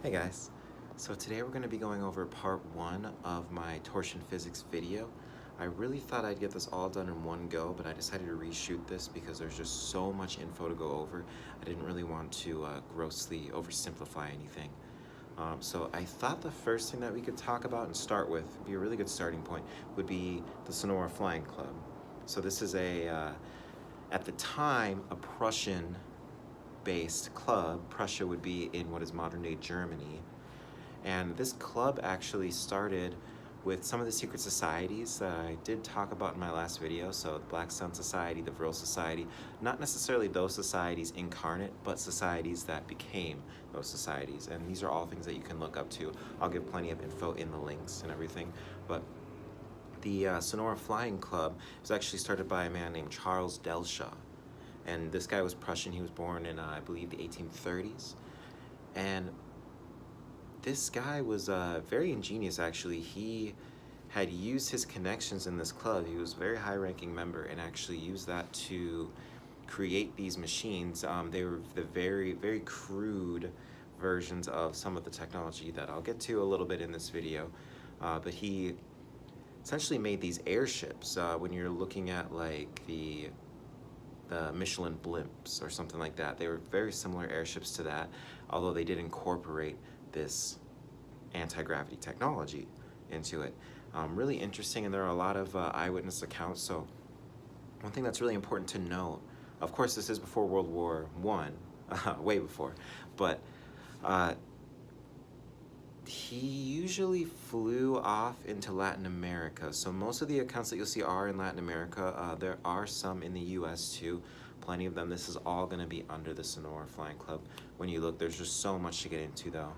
Hey guys, so today we're going to be going over part 1 of my torsion physics video. I really thought I'd get this all done in one go, but I decided to reshoot this because there's just so much info to go over. I didn't really want to grossly oversimplify anything. So I thought the first thing that we could talk about and start with, be a really good starting point, would be the Sonora Flying Club. So this is at the time, a Prussian-based club. Prussia would be in what is modern-day Germany. And this club actually started with some of the secret societies that I did talk about in my last video. So the Black Sun Society, the Vril Society, not necessarily those societies incarnate, but societies that became those societies. And these are all things that you can look up to. I'll give plenty of info in the links and everything. But the Sonora Flying Club was actually started by a man named Charles Delshaw. And this guy was Prussian. He was born in, I believe, the 1830s. And this guy was very ingenious, actually. He had used his connections in this club. He was a very high-ranking member and actually used that to create these machines. They were the very, very crude versions of some of the technology that I'll get to a little bit in this video. But he essentially made these airships. When you're looking at like the Michelin blimps or something like that, they were very similar airships to that, although they did incorporate this anti-gravity technology into it. Really interesting, and there are a lot of eyewitness accounts. So one thing that's really important to note, of course this is before World War I, way before, but he usually flew off into Latin America. So most of the accounts that you'll see are in Latin America. There are some in the US too, plenty of them. This is all gonna be under the Sonora Flying Club. When you look, there's just so much to get into though.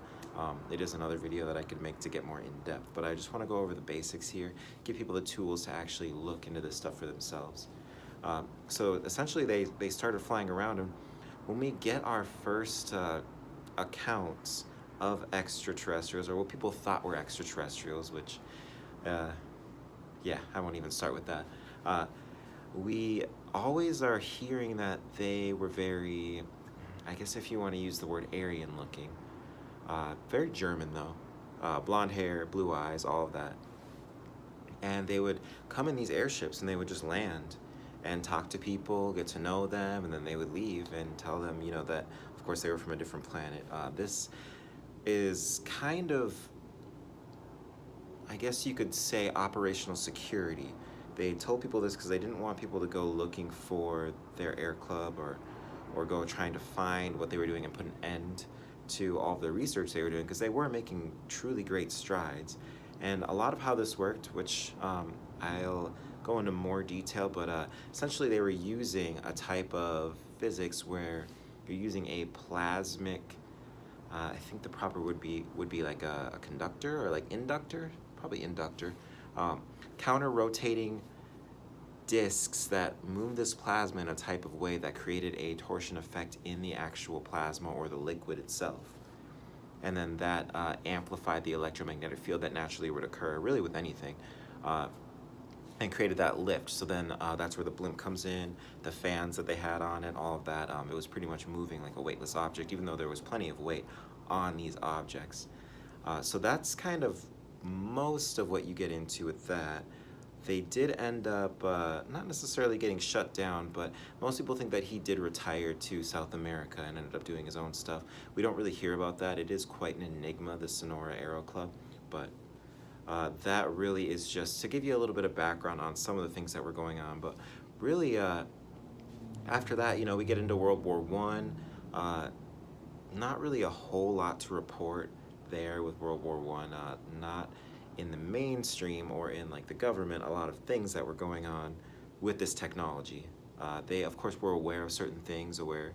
It is another video that I could make to get more in-depth, but I just want to go over the basics here, give people the tools to actually look into this stuff for themselves. So essentially they started flying around, and when we get our first accounts of extraterrestrials, or what people thought were extraterrestrials, which, yeah, I won't even start with that. We always are hearing that they were very, I guess if you want to use the word Aryan looking. Very German though, blonde hair, blue eyes, all of that. And they would come in these airships and they would just land and talk to people, get to know them, and then they would leave and tell them, you know, that of course they were from a different planet. This is kind of, I guess you could say, operational security. They told people this because they didn't want people to go looking for their air club or go trying to find what they were doing and put an end to all of the research they were doing, because they were making truly great strides. And a lot of how this worked, which I'll go into more detail, but essentially they were using a type of physics where you're using a plasmic, I think the proper would be like a conductor or like inductor, probably inductor, counter-rotating discs that move this plasma in a type of way that created a torsion effect in the actual plasma or the liquid itself. And then that amplified the electromagnetic field that naturally would occur really with anything, and created that lift. So then that's where the blimp comes in, the fans that they had on it, all of that. It was pretty much moving like a weightless object, even though there was plenty of weight on these objects. So that's kind of most of what you get into with that. They did end up not necessarily getting shut down, but most people think that he did retire to South America and ended up doing his own stuff. We don't really hear about that. It is quite an enigma, the Sonora Aero Club, but that really is just to give you a little bit of background on some of the things that were going on. But really, after that, you know, we get into World War I. Not really a whole lot to report there with World War I. Not in the mainstream or in like the government, a lot of things that were going on with this technology. They of course were aware of certain things, aware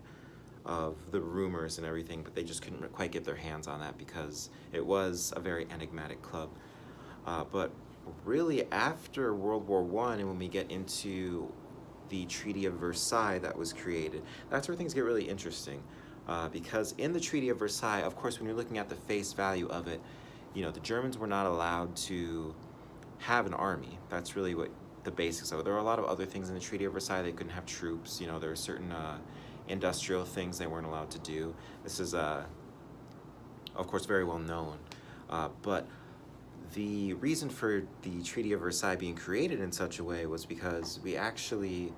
of the rumors and everything, but they just couldn't quite get their hands on that because it was a very enigmatic club. But really after World War I, and when we get into the Treaty of Versailles that was created, that's where things get really interesting. Because in the Treaty of Versailles, of course, when you're looking at the face value of it, you know, the Germans were not allowed to have an army. That's really what the basics of it. There are a lot of other things in the Treaty of Versailles. They couldn't have troops. You know, there were certain industrial things they weren't allowed to do. This is of course, very well known. But the reason for the Treaty of Versailles being created in such a way was because we actually,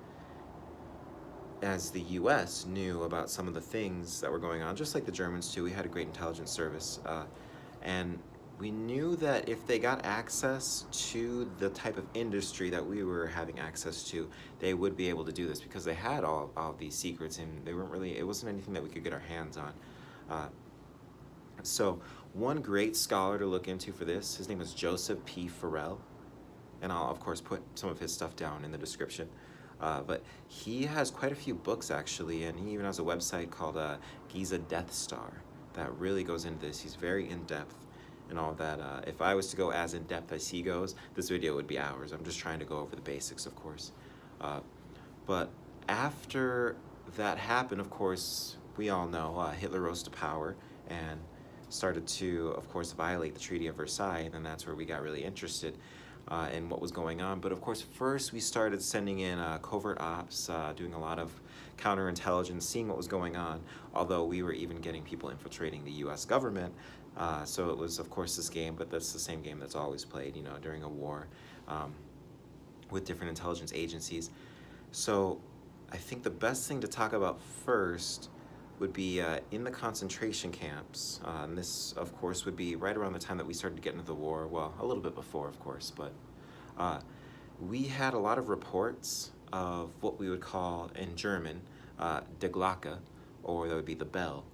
as the US, knew about some of the things that were going on, just like the Germans too. We had a great intelligence service. And we knew that if they got access to the type of industry that we were having access to, they would be able to do this because they had all of these secrets, and they weren't really, it wasn't anything that we could get our hands on. So one great scholar to look into for this, his name is Joseph P. Farrell, and I'll of course put some of his stuff down in the description. But he has quite a few books actually, and he even has a website called Giza Death Star that really goes into this. He's very in-depth and all that. If I was to go as in-depth as he goes, this video would be hours. I'm just trying to go over the basics, of course. But after that happened, of course, we all know Hitler rose to power and started to, of course, violate the Treaty of Versailles, and then that's where we got really interested in what was going on. But of course, first we started sending in covert ops, doing a lot of counterintelligence, seeing what was going on, although we were even getting people infiltrating the US government. So it was, of course, this game, but that's the same game that's always played, you know, during a war with different intelligence agencies. So I think the best thing to talk about first would be in the concentration camps. And this, of course, would be right around the time that we started to get into the war. Well, a little bit before, of course, but we had a lot of reports of what we would call in German, Die Glocke, or that would be the bell.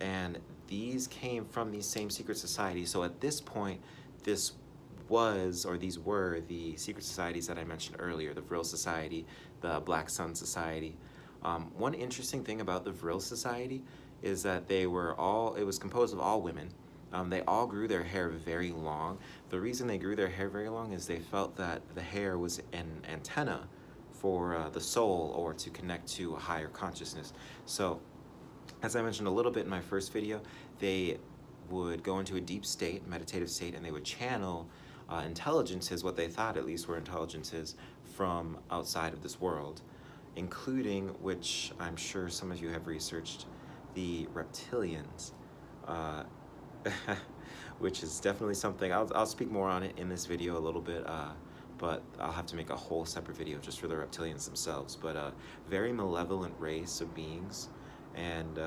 And these came from these same secret societies. So at this point, this was, or these were, the secret societies that I mentioned earlier, the Vril Society, the Black Sun Society. One interesting thing about the Vril Society is that they were all, it was composed of all women. They all grew their hair very long. The reason they grew their hair very long is they felt that the hair was an antenna for the soul, or to connect to a higher consciousness. So, as I mentioned a little bit in my first video, they would go into a deep state, meditative state, and they would channel intelligences, what they thought at least were intelligences, from outside of this world, including, which I'm sure some of you have researched, the reptilians, which is definitely something, I'll speak more on it in this video a little bit, but I'll have to make a whole separate video just for the reptilians themselves. But a very malevolent race of beings, and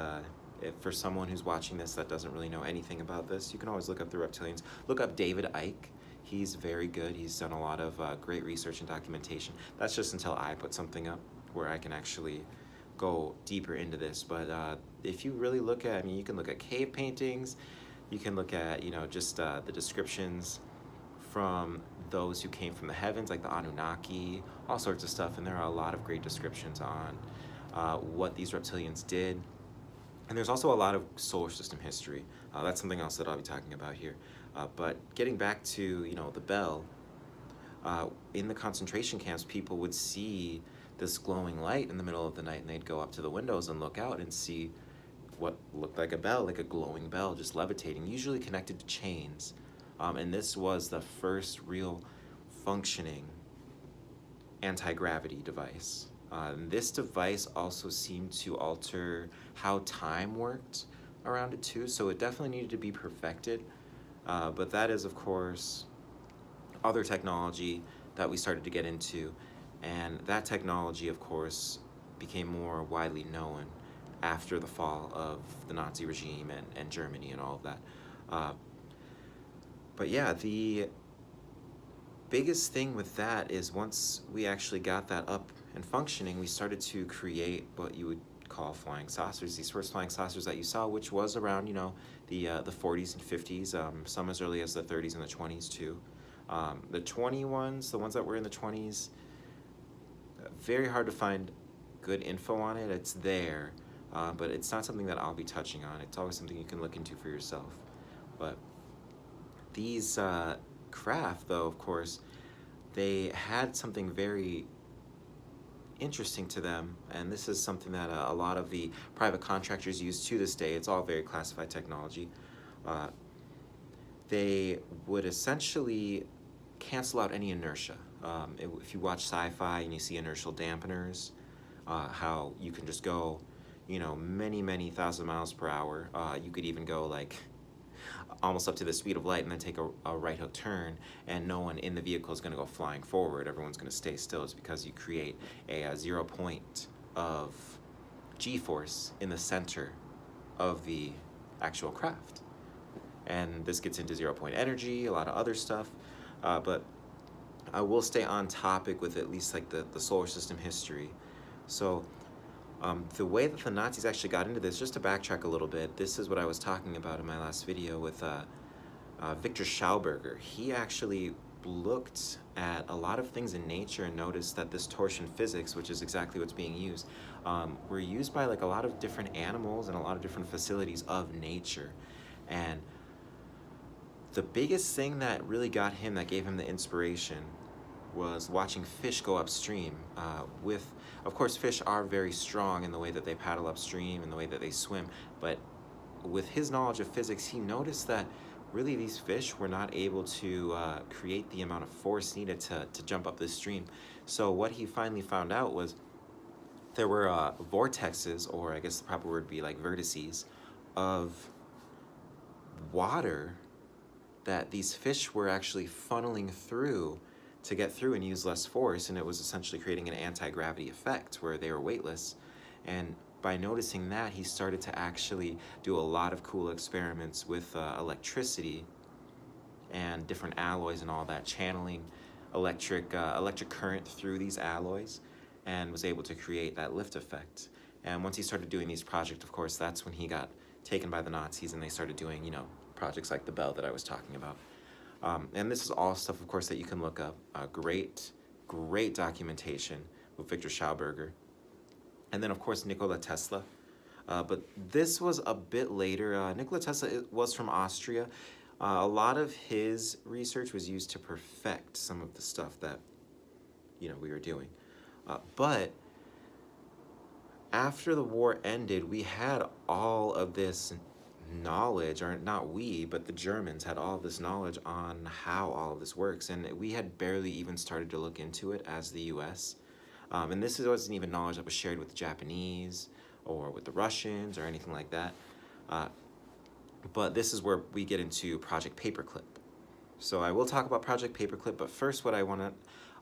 if for someone who's watching this that doesn't really know anything about this, you can always look up the reptilians. Look up David Icke. He's very good. He's done a lot of great research and documentation. That's just until I put something up where I can actually go deeper into this. But if you really look at, I mean, you can look at cave paintings, you can look at, you know, just the descriptions from those who came from the heavens, like the Anunnaki, all sorts of stuff, and there are a lot of great descriptions on what these reptilians did. And there's also a lot of solar system history. That's something else that I'll be talking about here. But getting back to, you know, the bell, in the concentration camps, people would see this glowing light in the middle of the night, and they'd go up to the windows and look out and see what looked like a bell, like a glowing bell, just levitating, usually connected to chains. And this was the first real functioning anti-gravity device. This device also seemed to alter how time worked around it too, so it definitely needed to be perfected. But that is, of course, other technology that we started to get into, and that technology, of course, became more widely known after the fall of the Nazi regime and Germany and all of that. But yeah, the biggest thing with that is once we actually got that up and functioning, we started to create what you would call flying saucers. These first flying saucers that you saw, which was around, you know, the 40s and 50s, some as early as the 30s and the 20s too. The 20 ones, the ones that were in the 20s, very hard to find good info on it. It's there, but it's not something that I'll be touching on. It's always something you can look into for yourself. But these craft, though, of course, they had something very interesting to them, and this is something that a lot of the private contractors use to this day. It's all very classified technology. They would essentially cancel out any inertia. If you watch sci-fi and you see inertial dampeners, how you can just go, you know, many thousand miles per hour. You could even go like almost up to the speed of light and then take a right hook turn, and no one in the vehicle is going to go flying forward. Everyone's going to stay still. It's because you create a 0 point of g-force in the center of the actual craft. And this gets into 0 point energy, a lot of other stuff, but I will stay on topic with at least like the solar system history. So the way that the Nazis actually got into this, just to backtrack a little bit, this is what I was talking about in my last video with Victor Schauberger. He actually looked at a lot of things in nature and noticed that this torsion physics, which is exactly what's being used, were used by like a lot of different animals and a lot of different facilities of nature. And the biggest thing that really got him, that gave him the inspiration, was watching fish go upstream. Of course, fish are very strong in the way that they paddle upstream and the way that they swim, but with his knowledge of physics, he noticed that really these fish were not able to create the amount of force needed to jump up this stream. So what he finally found out was there were vortexes, or I guess the proper word would be like vertices, of water that these fish were actually funneling through to get through and use less force, and it was essentially creating an anti-gravity effect where they were weightless. And by noticing that, he started to actually do a lot of cool experiments with electricity and different alloys and all that, channeling electric current through these alloys, and was able to create that lift effect. And once he started doing these projects, of course, that's when he got taken by the Nazis and they started doing, projects like the bell that I was talking about. And this is all stuff, of course, that you can look up. Great documentation with Victor Schauberger. And then, of course, Nikola Tesla. But this was a bit later. Nikola Tesla was from Austria. A lot of his research was used to perfect some of the stuff that, we were doing. But after the war ended, we had all of this knowledge, or not we, but the Germans had all of this knowledge on how all of this works, and we had barely even started to look into it as the US. And this wasn't even knowledge that was shared with the Japanese or with the Russians or anything like that. But this is where we get into Project Paperclip. So I will talk about Project Paperclip, but first what I want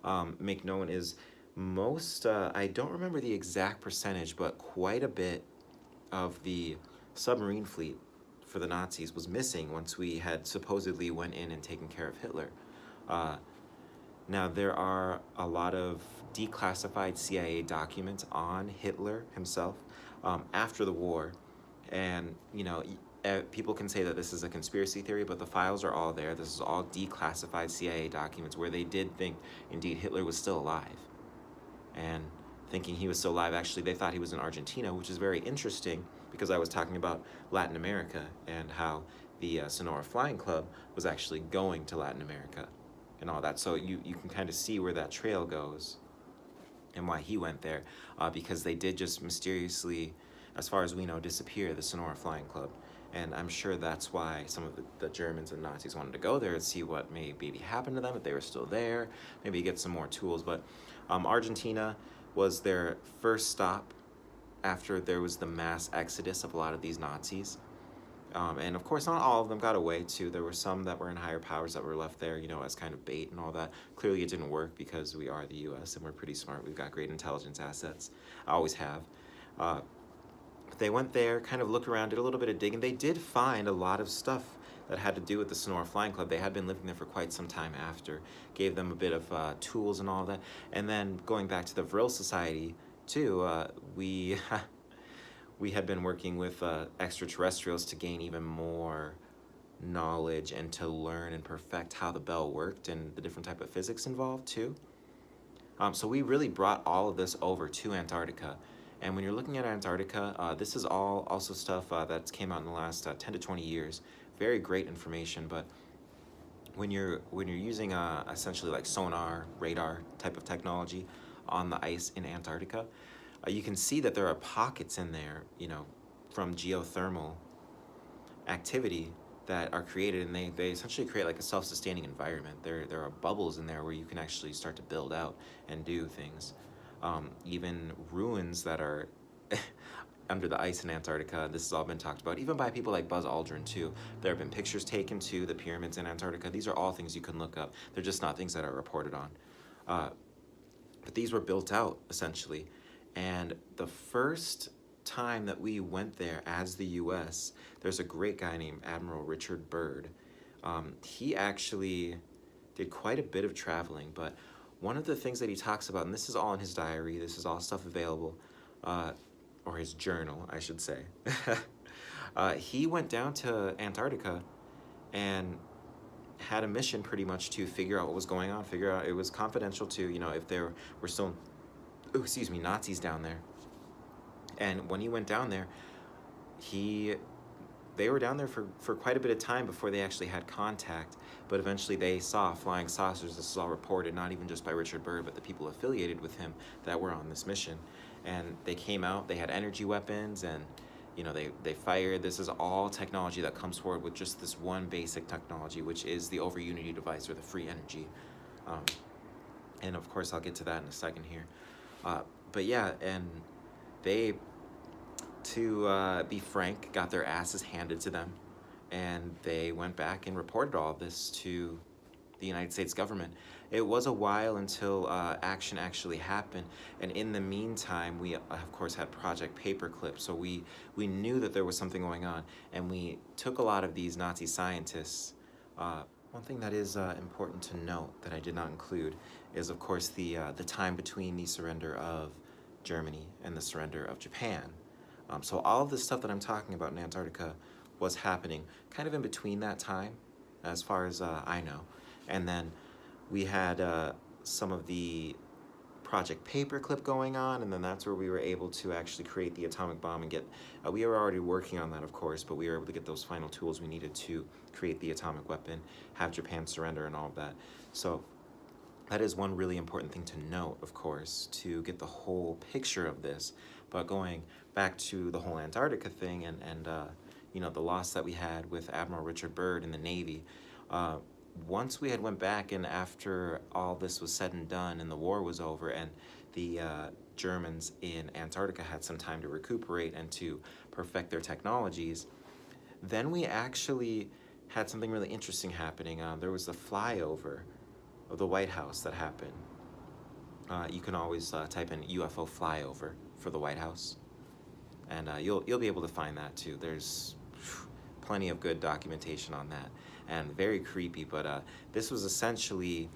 to make known is I don't remember the exact percentage, but quite a bit of the submarine fleet for the Nazis was missing once we had supposedly went in and taken care of Hitler. Now, there are a lot of declassified CIA documents on Hitler himself after the war, and people can say that this is a conspiracy theory, but the files are all there. This is all declassified CIA documents where they did think, indeed, Hitler was still alive. And thinking he was still alive, actually, they thought he was in Argentina, which is very interesting because I was talking about Latin America and how the Sonora Flying Club was actually going to Latin America and all that. So you can kind of see where that trail goes and why he went there, because they did just mysteriously, as far as we know, disappear, the Sonora Flying Club. And I'm sure that's why some of the Germans and Nazis wanted to go there and see what maybe happened to them, if they were still there, maybe get some more tools. But Argentina was their first stop after there was the mass exodus of a lot of these Nazis. And of course, not all of them got away too. There were some that were in higher powers that were left there, as kind of bait and all that. Clearly it didn't work because we are the US and we're pretty smart. We've got great intelligence assets. I always have. They went there, kind of looked around, did a little bit of digging. They did find a lot of stuff that had to do with the Sonora Flying Club. They had been living there for quite some time after. Gave them a bit of tools and all that. And then going back to the Vril Society too, we had been working with extraterrestrials to gain even more knowledge and to learn and perfect how the bell worked and the different type of physics involved too. So we really brought all of this over to Antarctica. And when you're looking at Antarctica, this is all also stuff that came out in the last 10 to 20 years. Very great information, but when you're using essentially like sonar, radar type of technology on the ice in Antarctica, you can see that there are pockets in there, from geothermal activity that are created, and they essentially create like a self-sustaining environment. There are bubbles in there where you can actually start to build out and do things. Even ruins that are under the ice in Antarctica. This has all been talked about, even by people like Buzz Aldrin too. There have been pictures taken to the pyramids in Antarctica. These are all things you can look up. They're just not things that are reported on. But these were built out, essentially. And the first time that we went there as the U.S., there's a great guy named Admiral Richard Byrd. He actually did quite a bit of traveling, but one of the things that he talks about, and this is all in his diary, this is all stuff available, or his journal, I should say. He went down to Antarctica and had a mission pretty much to figure out what was going on, figure out, it was confidential too, you know, if there were still, Nazis down there. And when he went down there, they were down there for quite a bit of time before they actually had contact, but eventually they saw flying saucers. This is all reported, not even just by Richard Byrd, but the people affiliated with him that were on this mission. And they came out, they had energy weapons, and you know, they fired. This is all technology that comes forward with just this one basic technology, which is the over unity device, or the free energy. And of course, I'll get to that in a second here. But yeah, and they, to be frank, got their asses handed to them, and they went back and reported all this to the United States government. It was a while until action actually happened, and in the meantime, we of course had Project Paperclip, so we knew that there was something going on, and we took a lot of these Nazi scientists. One thing that is important to note that I did not include is, of course, the time between the surrender of Germany and the surrender of Japan. So all of the stuff that I'm talking about in Antarctica was happening kind of in between that time, as far as I know. And then we had some of the Project Paperclip going on, and then that's where we were able to actually create the atomic bomb and get, we were already working on that, of course, but we were able to get those final tools we needed to create the atomic weapon, have Japan surrender and all of that. So that is one really important thing to note, of course, to get the whole picture of this. But going back to the whole Antarctica thing and you know, the loss that we had with Admiral Richard Byrd in the Navy, once we had went back, and after all this was said and done and the war was over, and the Germans in Antarctica had some time to recuperate and to perfect their technologies, then we actually had something really interesting happening. There was a flyover of the White House that happened. You can always type in UFO flyover for the White House, and you'll be able to find that too. There's plenty of good documentation on that, and very creepy, but this was essentially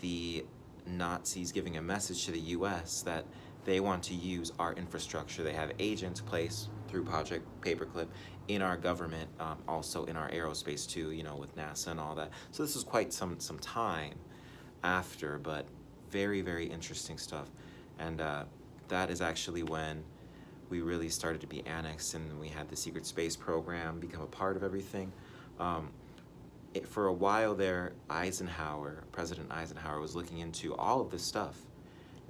the Nazis giving a message to the US that they want to use our infrastructure. They have agents placed through Project Paperclip in our government, also in our aerospace too, you know, with NASA and all that. So this was quite some time after, but very, very interesting stuff. And that is actually when we really started to be annexed, and we had the secret space program become a part of everything. For a while there, President Eisenhower was looking into all of this stuff,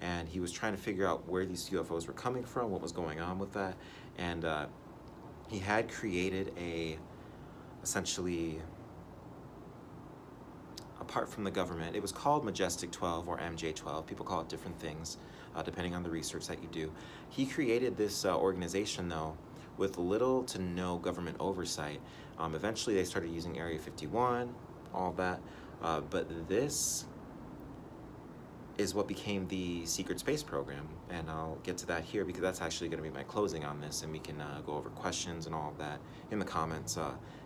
and he was trying to figure out where these UFOs were coming from, what was going on with that, and he had created essentially, apart from the government, it was called Majestic 12 or MJ12. People call it different things, depending on the research that you do. He created this organization, though, with little to no government oversight. Eventually, they started using Area 51, all that, but this is what became the secret space program, and I'll get to that here because that's actually going to be my closing on this, and we can go over questions and all of that in the comments,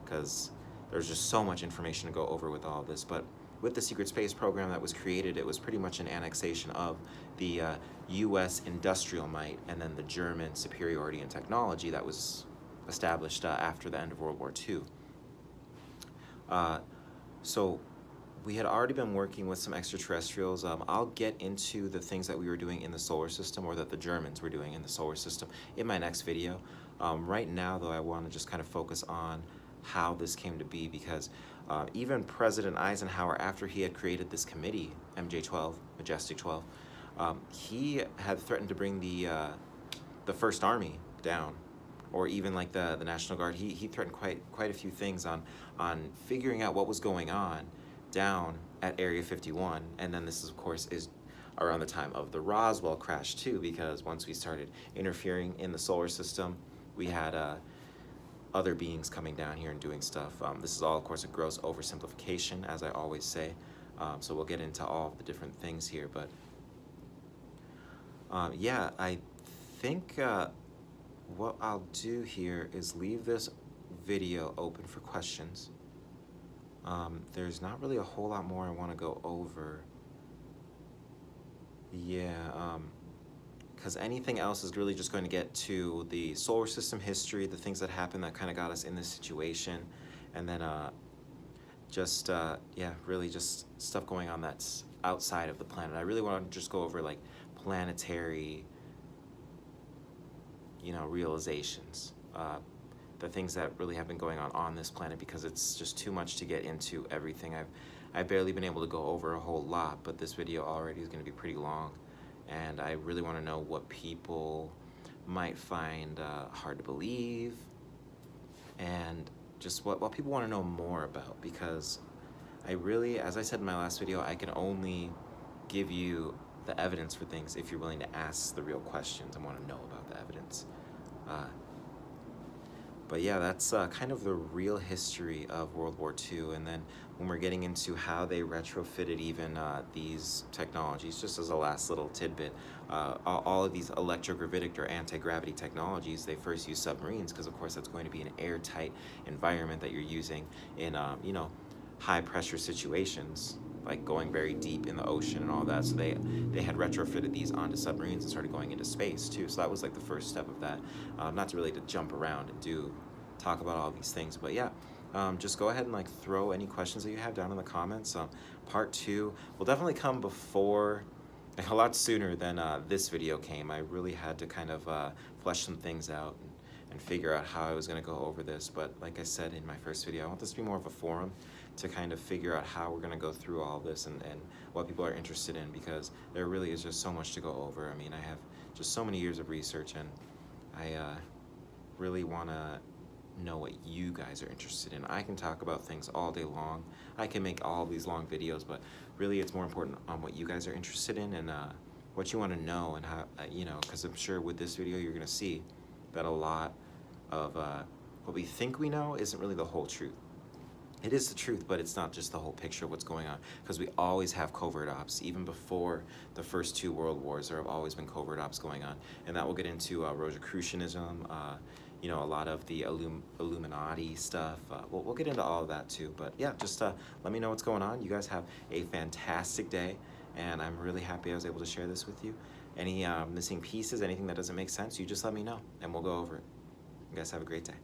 because there's just so much information to go over with all of this. But with the secret space program that was created, it was pretty much an annexation of the U.S. industrial might and then the German superiority in technology that was established after the end of World War II. So we had already been working with some extraterrestrials. I'll get into the things that we were doing in the solar system, or that the Germans were doing in the solar system, in my next video. Right now, though, I want to just kind of focus on how this came to be, because even President Eisenhower, after he had created this committee, MJ12, Majestic 12, he had threatened to bring the First Army down, or even like the National Guard. He threatened quite a few things on figuring out what was going on down at Area 51, and then this, of course, is around the time of the Roswell crash too, because once we started interfering in the solar system, we had other beings coming down here and doing stuff. This is all, of course, a gross oversimplification, as I always say. So we'll get into all of the different things here, but yeah, I think what I'll do here is leave this video open for questions. There's not really a whole lot more I want to go over. Yeah, because anything else is really just going to get to the solar system history, the things that happened that kind of got us in this situation, and then yeah, really just stuff going on that's outside of the planet. I really want to just go over like planetary, you know, realizations, the things that really have been going on this planet, because it's just too much to get into everything. I've barely been able to go over a whole lot, but this video already is going to be pretty long, and I really want to know what people might find hard to believe, and just what people want to know more about, because I really, as I said in my last video, I can only give you the evidence for things if you're willing to ask the real questions and want to know about the evidence. But yeah, that's kind of the real history of World War II. And then when we're getting into how they retrofitted even these technologies, just as a last little tidbit, all of these electrogravitic or anti-gravity technologies, they first use submarines, because of course that's going to be an airtight environment that you're using in, you know, high pressure situations, like going very deep in the ocean and all that. So they had retrofitted these onto submarines and started going into space too. So that was like the first step of that. Not to really to jump around and talk about all these things, but yeah, just go ahead and like throw any questions that you have down in the comments. Part 2 will definitely come before, a lot sooner than this video came. I really had to kind of flesh some things out and figure out how I was going to go over this. But like I said in my first video, I want this to be more of a forum to kind of figure out how we're going to go through all this and what people are interested in, because there really is just so much to go over. I mean, I have just so many years of research, and I really want to know what you guys are interested in. I can talk about things all day long. I can make all these long videos, but really it's more important on what you guys are interested in and what you want to know, and how, you know, because I'm sure with this video you're going to see that a lot of what we think we know isn't really the whole truth. It is the truth, but it's not just the whole picture of what's going on, because we always have covert ops. Even before the first 2 world wars, there have always been covert ops going on, and that will get into Rosicrucianism, you know, a lot of the Illuminati stuff. We'll get into all of that too, but yeah, just let me know what's going on. You guys have a fantastic day, and I'm really happy I was able to share this with you. Any missing pieces, anything that doesn't make sense, you just let me know, and we'll go over it. You guys have a great day.